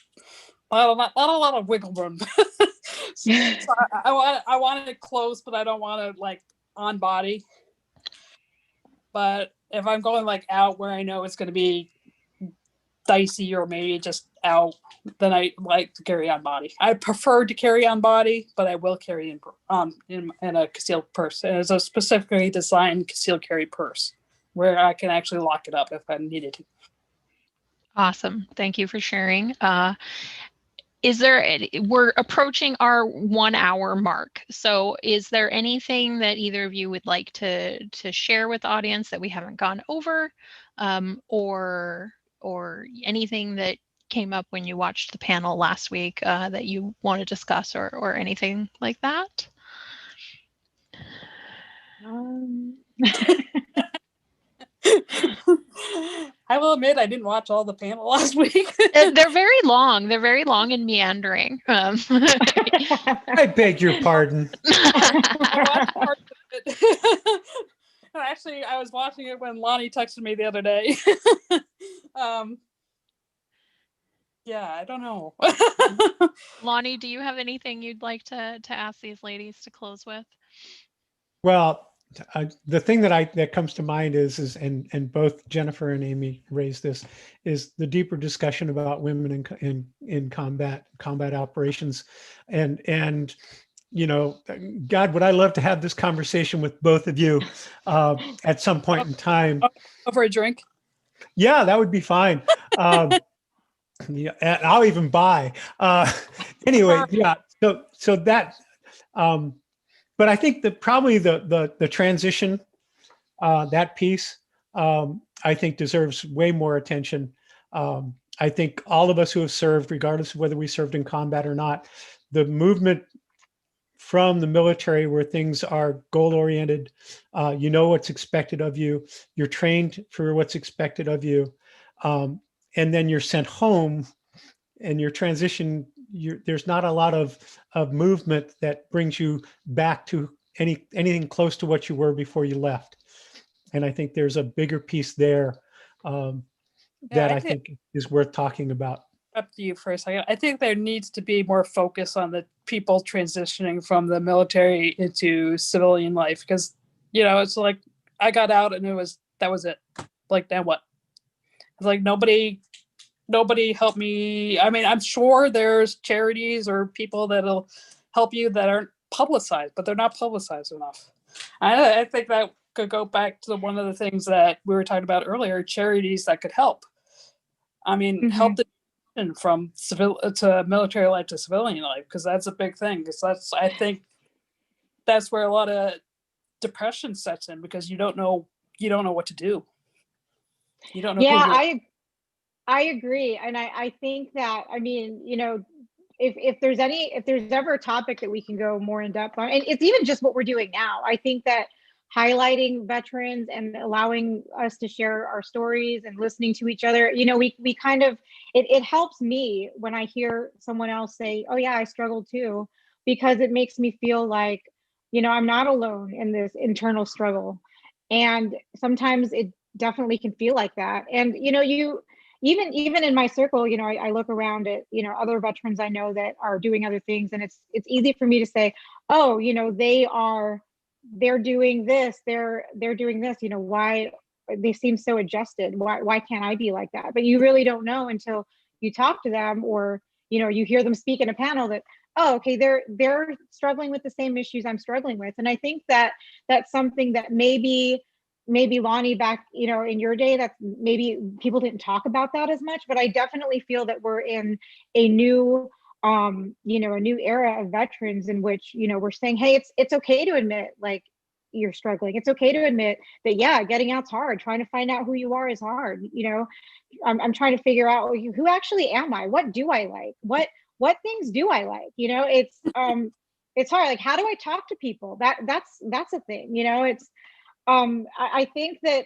wiggle room. So I want it close, but I don't want it like on body. But if I'm going like out where I know it's going to be dicey, or maybe just out, then I like to carry on body. I prefer to carry on body, but I will carry in a concealed purse. And it's a specifically designed concealed carry purse, where I can actually lock it up if I needed to. Awesome. Thank you for sharing. We're approaching our 1 hour mark. So is there anything that either of you would like to share with the audience that we haven't gone over, or anything that came up when you watched the panel last week that you want to discuss, or anything like that? I will admit I didn't watch all the panel last week. They're very long. They're very long and meandering. I beg your pardon. I watched part of it. Actually, I was watching it when Lonnie texted me the other day. Yeah, I don't know. Lonnie, do you have anything you'd like to ask these ladies to close with? Well, the thing that comes to mind is and both Jennifer and Amy raised this, is the deeper discussion about women in combat operations, and God, would I love to have this conversation with both of you at some point in time. Over a drink? Yeah, that would be fine. Yeah, and I'll even buy. Anyway, yeah. So that. but I think that probably the transition, that piece, I think deserves way more attention. I think all of us who have served, regardless of whether we served in combat or not, the movement from the military where things are goal oriented, you know what's expected of you, you're trained for what's expected of you, and then you're sent home and your transition, there's not a lot of movement that brings you back to anything close to what you were before you left. And I think there's a bigger piece there that I think is worth talking about. Up to you for a second. I think there needs to be more focus on the people transitioning from the military into civilian life, because it's like I got out and that was it. Like, then what? It's like nobody helped me. I mean, I'm sure there's charities or people that'll help you that aren't publicized, but they're not publicized enough. I think that could go back to one of the things that we were talking about earlier, charities that could help. I mean, help the from civil to military life to civilian life, because that's a big thing. Because I think that's where a lot of depression sets in, because you don't know what to do. You don't know. Yeah, I agree, and I think that, I mean, if there's ever a topic that we can go more in depth on, and it's even just what we're doing now, I think that highlighting veterans and allowing us to share our stories and listening to each other, we kind of, it helps me when I hear someone else say, oh yeah, I struggled too, because it makes me feel like, I'm not alone in this internal struggle. And sometimes it definitely can feel like that. And, even in my circle, I look around at, other veterans I know that are doing other things. And it's easy for me to say, oh, they're doing this, they're doing this, why they seem so adjusted, why can't I be like that? But you really don't know until you talk to them, or you hear them speak in a panel that, oh, okay, they're struggling with the same issues I'm struggling with. And I think that that's something that maybe Lonnie, back in your day, that maybe people didn't talk about that as much, but I definitely feel that we're in a new a new era of veterans in which, we're saying, hey, it's okay to admit like you're struggling. It's okay to admit that, yeah, getting out's hard. Trying to find out who you are is hard. I'm trying to figure out who actually am I? What do I like? What things do I like? It's hard. Like, how do I talk to people? That's a thing. It's I think that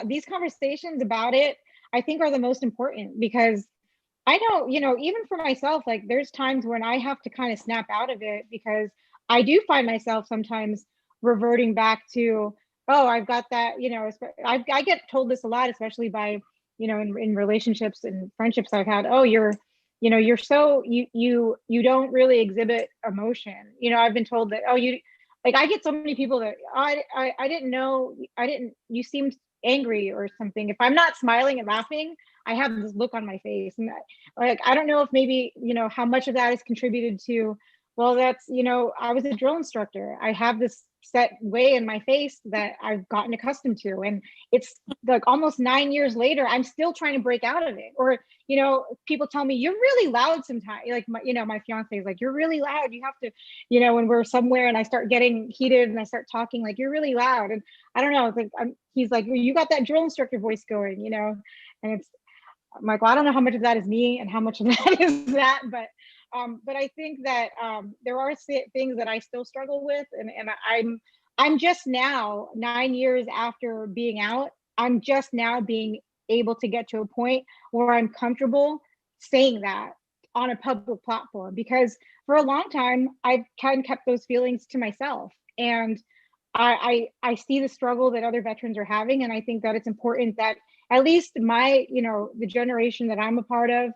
these conversations about it, I think, are the most important, because I know, even for myself, like there's times when I have to kind of snap out of it, because I do find myself sometimes reverting back to, oh, I've got that, I get told this a lot, especially by, in relationships and friendships I've had, oh, you're so, you don't really exhibit emotion. I've been told that, oh, like, I get so many people that I didn't know, you seemed angry or something. If I'm not smiling and laughing, I have this look on my face, and like, I don't know if maybe, how much of that is contributed to, well, that's, I was a drill instructor. I have this set way in my face that I've gotten accustomed to. And it's like almost 9 years later, I'm still trying to break out of it. Or, people tell me, you're really loud sometimes. Like, my fiance is like, you're really loud. You have to, when we're somewhere and I start getting heated and I start talking, like, you're really loud. And I don't know, it's like, he's like, well, you got that drill instructor voice going, and I'm like, well, I don't know how much of that is me and how much of that is that, but I think that there are things that I still struggle with, and I'm just now, 9 years after being out, I'm just now being able to get to a point where I'm comfortable saying that on a public platform, because for a long time I've kind of kept those feelings to myself, and I see the struggle that other veterans are having, and I think that it's important that at least the generation that I'm a part of,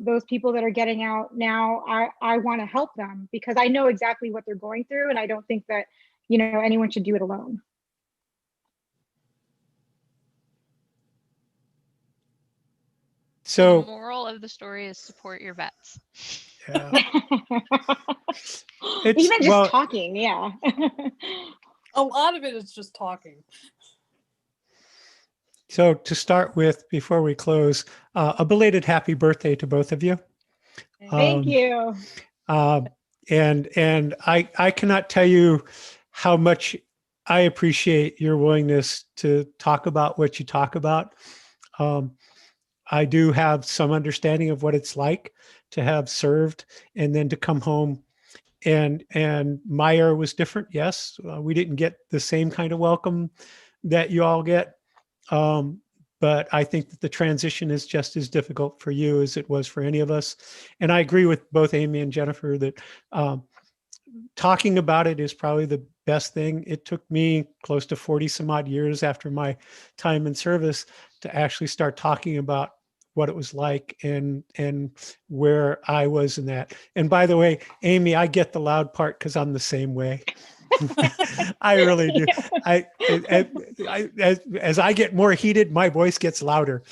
those people that are getting out now, I want to help them, because I know exactly what they're going through, and I don't think that, anyone should do it alone. So the moral of the story is support your vets. Yeah. Even just talking, yeah. A lot of it is just talking. So to start with, before we close, a belated happy birthday to both of you. Thank you. And I cannot tell you how much I appreciate your willingness to talk about what you talk about. Um, I do have some understanding of what it's like to have served and then to come home, and my era was different. Yes, we didn't get the same kind of welcome that you all get. Um, but I think that the transition is just as difficult for you as it was for any of us. And I agree with both Amy and Jennifer that um, talking about it is probably the best thing. It took me close to 40 some odd years after my time in service to actually start talking about what it was like and where I was in that. And by the way, Amy, I get the loud part because I'm the same way. I really do. As I get more heated, my voice gets louder.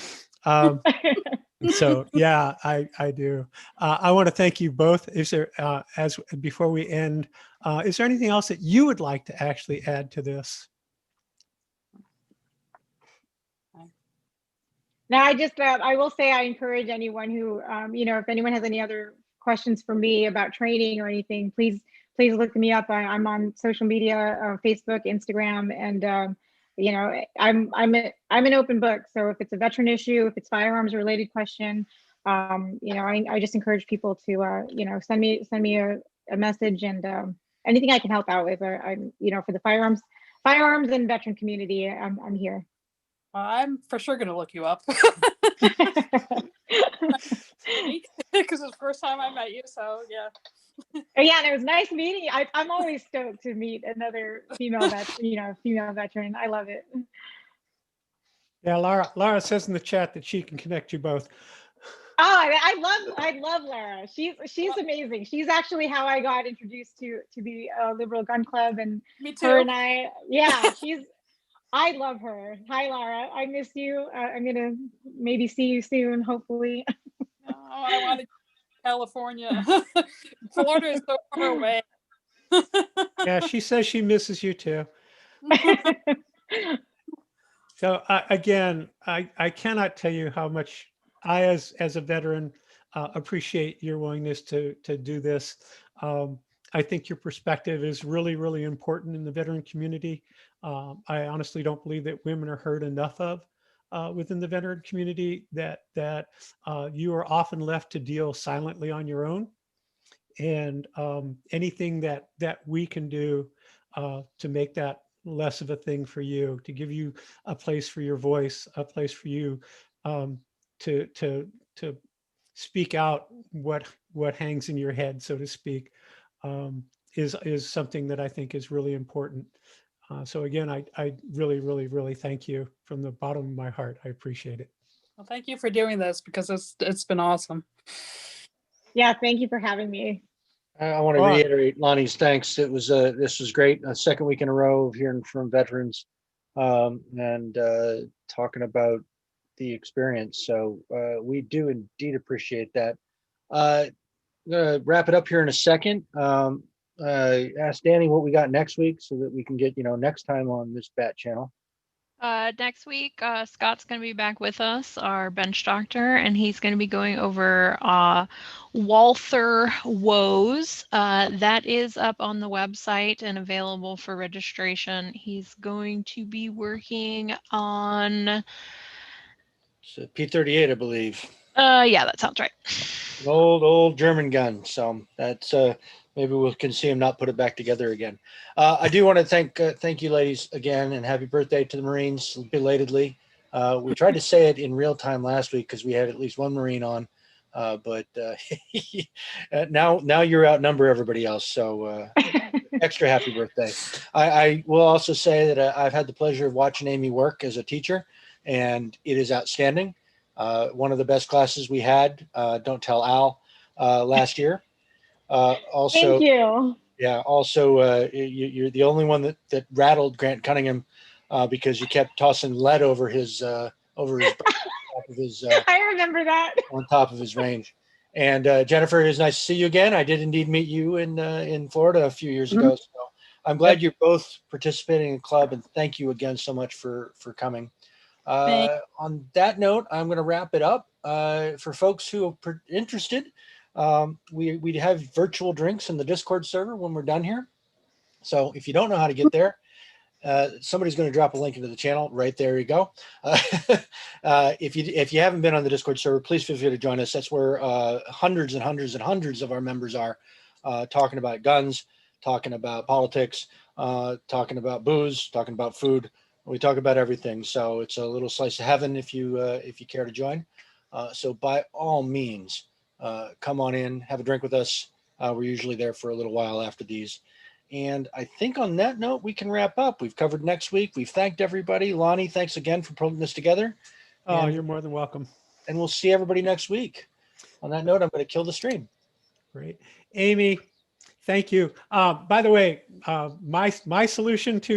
So yeah, I do. I want to thank you both. Is there as before we end, is there anything else that you would like to actually add to this? No, I will say I encourage anyone who, if anyone has any other questions for me about training or anything, please look me up. I'm on social media, Facebook, Instagram, and I'm an open book. So if it's a veteran issue, if it's firearms related question, I just encourage people to send me a message, and anything I can help out with. I'm for the firearms and veteran community, I'm here. I'm for sure going to look you up. Because it's the first time I met you, so yeah. Yeah, and it was nice meeting you. I'm always stoked to meet another female veteran. I love it. Yeah, Lara says in the chat that she can connect you both. Oh, I love Lara. She's amazing. She's actually how I got introduced to the Liberal Gun Club, and me too. Her and I love her. Hi, Lara. I miss you. I'm gonna maybe see you soon, hopefully. Oh, I want to California. Florida is so far away. Yeah, she says she misses you too. So again, I cannot tell you how much I, as a veteran, appreciate your willingness to do this. I think your perspective is really, really important in the veteran community. I honestly don't believe that women are heard enough of within the veteran community. That you are often left to deal silently on your own, and anything that we can do to make that less of a thing for you, to give you a place for your voice, a place for you to speak out what hangs in your head, so to speak, is something that I think is really important. So again, I really, really, really thank you from the bottom of my heart. I appreciate it. Well, thank you for doing this, because it's been awesome. Yeah, thank you for having me. I want to reiterate Lonnie's thanks. This was great. A second week in a row of hearing from veterans and talking about the experience. So we do indeed appreciate that. I'm gonna wrap it up here in a second. Ask Danny what we got next week so that we can get next time on this Bat channel. Next week, Scott's going to be back with us, our bench doctor, and he's going to be going over Walther woes. That is up on the website and available for registration. He's going to be working on It's a P-38, I believe. Yeah, that sounds right. An old German gun. So that's maybe we can see him not put it back together again. I do want to thank you ladies again, and happy birthday to the Marines belatedly. We tried to say it in real time last week because we had at least one Marine on, but now you're outnumber everybody else. So extra happy birthday. I will also say that I've had the pleasure of watching Amy work as a teacher, and it is outstanding. One of the best classes we had, Don't Tell Al, last year. Also, thank you. Yeah. Also, you're the only one that rattled Grant Cunningham because you kept tossing lead over his top of his. I remember that. On top of his range. And Jennifer, it is nice to see you again. I did indeed meet you in Florida a few years ago. So I'm glad you're both participating in the club, and thank you again so much for coming. On that note, I'm going to wrap it up. For folks who are interested, We have virtual drinks in the Discord server when we're done here. So if you don't know how to get there, somebody's going to drop a link into the channel right there. You go. If you haven't been on the Discord server, please feel free to join us. That's where hundreds and hundreds and hundreds of our members are talking about guns, talking about politics, talking about booze, talking about food. We talk about everything. So it's a little slice of heaven if you care to join. So by all means, come on in, have a drink with us. We're usually there for a little while after these. And I think on that note, we can wrap up. We've covered next week. We've thanked everybody. Lonnie, thanks again for putting this together. Oh, you're more than welcome. And we'll see everybody next week. On that note, I'm going to kill the stream. Great. Amy, thank you. By the way, my solution to